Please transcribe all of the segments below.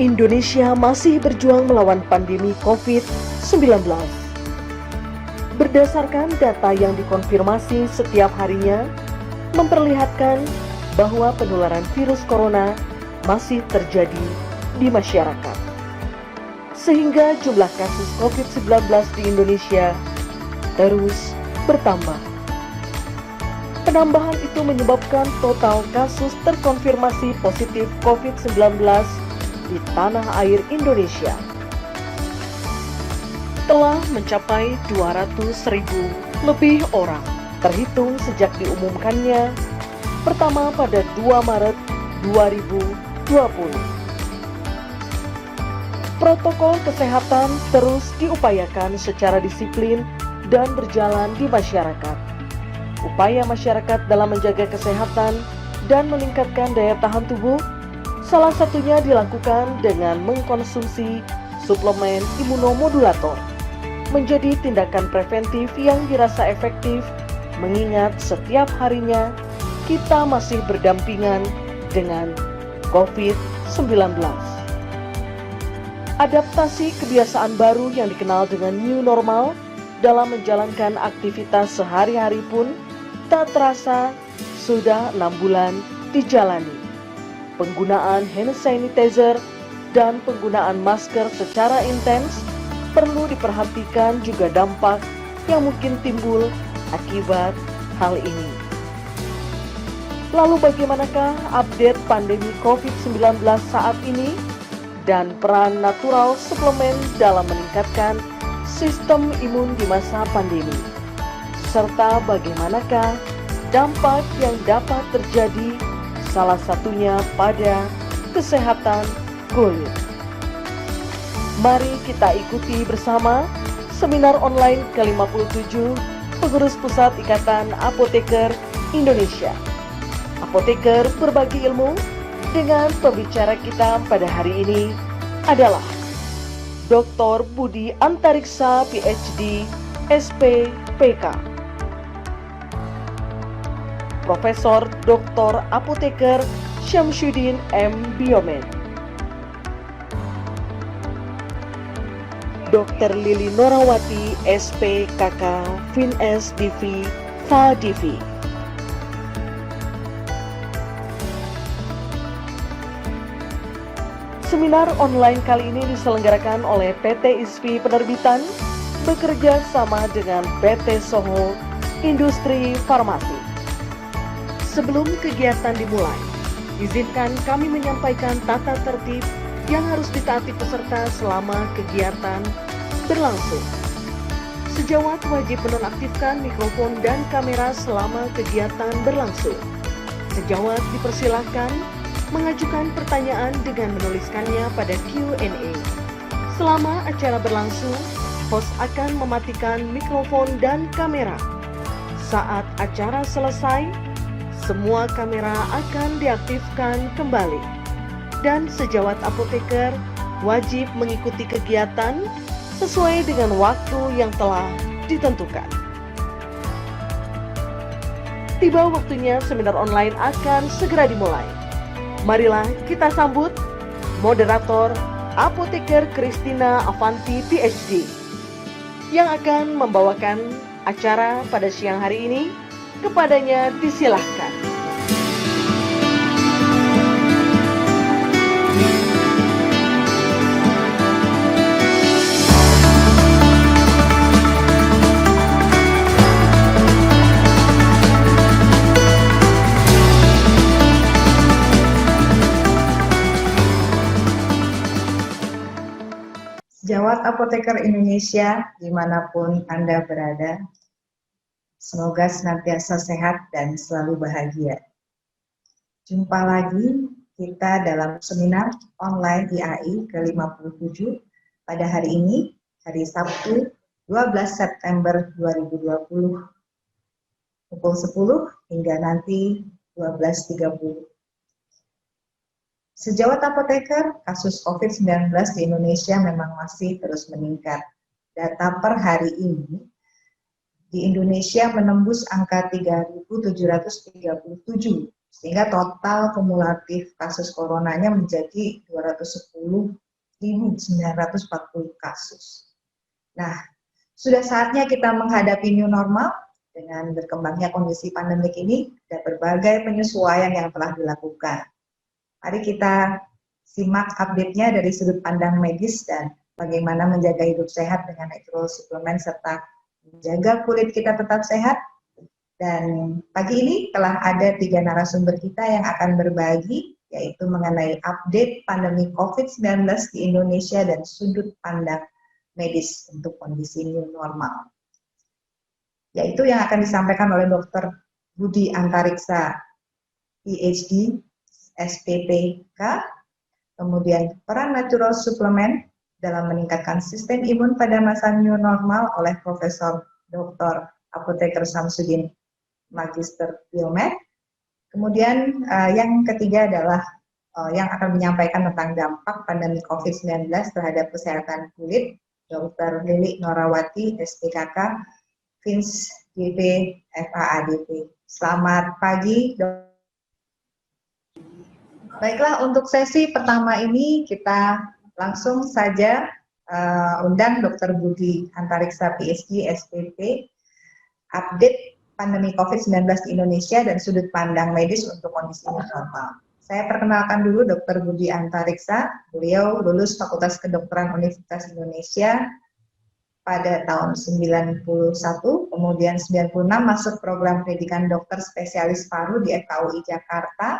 Indonesia masih berjuang melawan pandemi COVID-19. Berdasarkan data yang dikonfirmasi setiap harinya, memperlihatkan bahwa penularan virus corona masih terjadi di masyarakat. Sehingga jumlah kasus COVID-19 di Indonesia terus bertambah. Penambahan itu menyebabkan total kasus terkonfirmasi positif COVID-19 di tanah air Indonesia telah mencapai 200.000 lebih orang, terhitung sejak diumumkannya pertama pada 2 Maret 2020. Protokol kesehatan terus diupayakan secara disiplin dan berjalan di masyarakat. Upaya masyarakat dalam menjaga kesehatan dan meningkatkan daya tahan tubuh salah satunya dilakukan dengan mengkonsumsi suplemen imunomodulator. Menjadi tindakan preventif yang dirasa efektif, mengingat setiap harinya kita masih berdampingan dengan COVID-19. Adaptasi kebiasaan baru yang dikenal dengan new normal dalam menjalankan aktivitas sehari-hari pun tak terasa sudah 6 bulan dijalani. Penggunaan hand sanitizer dan penggunaan masker secara intens perlu diperhatikan juga dampak yang mungkin timbul akibat hal ini. Lalu bagaimanakah update pandemi COVID-19 saat ini dan peran natural suplemen dalam meningkatkan sistem imun di masa pandemi? Serta bagaimanakah dampak yang dapat terjadi salah satunya pada kesehatan kulit. Mari kita ikuti bersama seminar online ke-57 Pengurus Pusat Ikatan Apoteker Indonesia. Apoteker berbagi ilmu dengan pembicara kita pada hari ini adalah Dr. Budi Antariksa PhD SPPK. Profesor Dr. Apoteker Syamsuddin M. Biomed, Dr. Lili Norawati SPKK Fines Divi FADivi, Seminar online kali ini diselenggarakan oleh PT ISFI Penerbitan bekerja sama dengan PT Soho Industri Farmasi. Sebelum kegiatan dimulai, izinkan kami menyampaikan tata tertib yang harus ditaati peserta selama kegiatan berlangsung. Sejawat wajib menonaktifkan mikrofon dan kamera selama kegiatan berlangsung. Sejawat dipersilahkan mengajukan pertanyaan dengan menuliskannya pada Q&A. Selama acara berlangsung, host akan mematikan mikrofon dan kamera. Saat acara selesai, semua kamera akan diaktifkan kembali. Dan sejawat apoteker wajib mengikuti kegiatan sesuai dengan waktu yang telah ditentukan. Tiba waktunya seminar online akan segera dimulai. Marilah kita sambut moderator Apoteker Christina Avanti PhD yang akan membawakan acara pada siang hari ini. Kepadanya disilahkan. Sejawat Apoteker Indonesia, dimanapun Anda berada, semoga senantiasa sehat dan selalu bahagia. Jumpa lagi kita dalam seminar online IAI ke-57 pada hari ini, hari Sabtu 12 September 2020, pukul 10 hingga nanti 12.30. Sejawat apoteker, kasus COVID-19 di Indonesia memang masih terus meningkat. Data per hari ini, di Indonesia menembus angka 3.737 Sehingga total kumulatif kasus coronanya menjadi 210.940 kasus. Nah, sudah saatnya kita menghadapi new normal dengan berkembangnya kondisi pandemik ini dan berbagai penyesuaian yang telah dilakukan. Mari kita simak update-nya dari sudut pandang medis dan bagaimana menjaga hidup sehat dengan natural suplemen serta menjaga kulit kita tetap sehat. Dan pagi ini telah ada 3 narasumber kita yang akan berbagi, yaitu mengenai update pandemi COVID-19 di Indonesia dan sudut pandang medis untuk kondisi new normal. Yaitu yang akan disampaikan oleh Dr. Budi Antariksa, PhD, SPPK, kemudian peran natural suplemen dalam meningkatkan sistem imun pada masa new normal oleh Profesor Dr. Apoteker Samsudin, Magister Biomed. Kemudian yang ketiga adalah yang akan menyampaikan tentang dampak pandemi COVID-19 terhadap kesehatan kulit, Dr. Lili Norawati, SPKK, Fins DP, FAADP. Selamat pagi, Dok. Baiklah, untuk sesi pertama ini kita langsung saja undang Dr. Budi Antariksa, PhD, SPP, update pandemi COVID-19 di Indonesia dan sudut pandang medis untuk kondisi normal. Saya perkenalkan dulu Dr. Budi Antariksa. Beliau lulus Fakultas Kedokteran Universitas Indonesia pada tahun 91, kemudian 96 masuk program pendidikan dokter spesialis paru di FKUI Jakarta.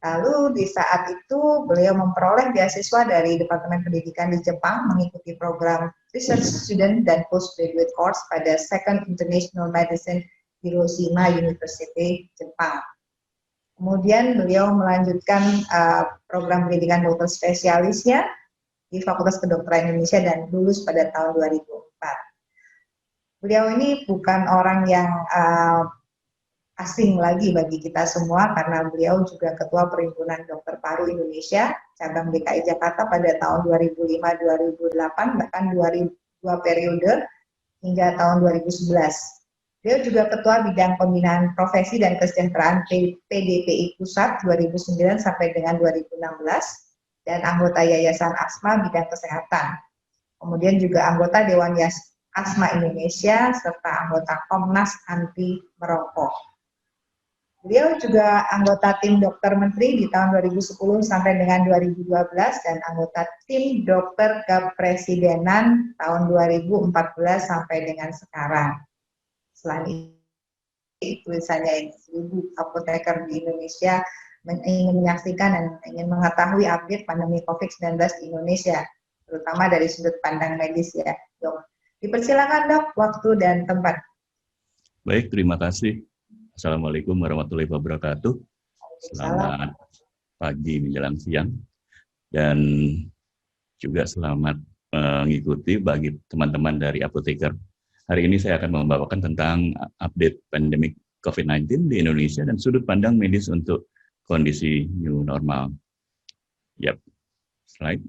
Lalu di saat itu beliau memperoleh beasiswa dari Departemen Pendidikan di Jepang mengikuti program Research Student dan Postgraduate Course pada Second International Medicine Hiroshima University, Jepang. Kemudian beliau melanjutkan program pendidikan dokter spesialisnya di Fakultas Kedokteran Indonesia dan lulus pada tahun 2004. Beliau ini bukan orang yang asing lagi bagi kita semua karena beliau juga Ketua Perhimpunan Dokter Paru Indonesia cabang DKI Jakarta pada tahun 2005-2008 bahkan 2 periode hingga tahun 2011. Beliau juga Ketua Bidang Pembinaan Profesi dan Kesejahteraan PDPI Pusat 2009 sampai dengan 2016 dan anggota Yayasan Asma Bidang Kesehatan. Kemudian juga anggota Dewan Asma Indonesia serta anggota Komnas Anti Merokok. Beliau juga anggota tim dokter menteri di tahun 2010 sampai dengan 2012 dan anggota tim dokter kepresidenan tahun 2014 sampai dengan sekarang. Selain itu, tulisannya 1000 apoteker di Indonesia ingin menyaksikan dan ingin mengetahui update pandemi COVID-19 di Indonesia, terutama dari sudut pandang medis ya, Dok. Dipersilakan Dok, waktu dan tempat. Baik, terima kasih. Assalamualaikum warahmatullahi wabarakatuh. Selamat pagi menjelang siang dan juga selamat mengikuti bagi teman-teman dari Apoteker. Hari ini saya akan membawakan tentang update pandemi COVID-19 di Indonesia dan sudut pandang medis untuk kondisi new normal. Yap, slide.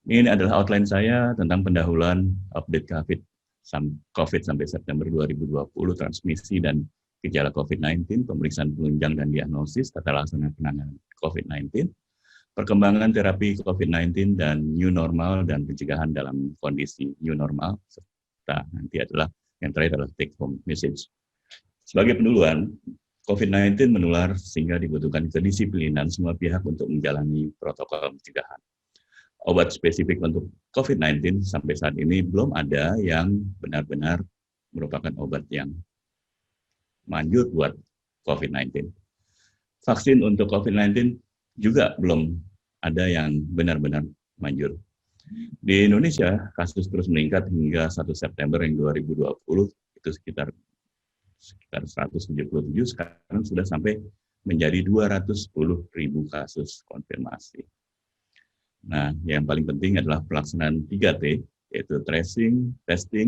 Ini adalah outline saya tentang pendahuluan update COVID sampai September 2020, transmisi dan gejala COVID-19, pemeriksaan penunjang dan diagnosis, tata laksana penanganan COVID-19, perkembangan terapi COVID-19 dan new normal dan pencegahan dalam kondisi new normal, serta nanti adalah yang terakhir adalah take home message. Sebagai pendahuluan, COVID-19 menular sehingga dibutuhkan kedisiplinan semua pihak untuk menjalani protokol pencegahan. Obat spesifik untuk COVID-19 sampai saat ini belum ada yang benar-benar merupakan obat yang manjur buat COVID-19. Vaksin untuk COVID-19 juga belum ada yang benar-benar manjur. Di Indonesia, kasus terus meningkat hingga 1 September yang 2020, itu sekitar 177, sekarang sudah sampai menjadi 210.000 kasus konfirmasi. Nah, yang paling penting adalah pelaksanaan 3T, yaitu tracing, testing,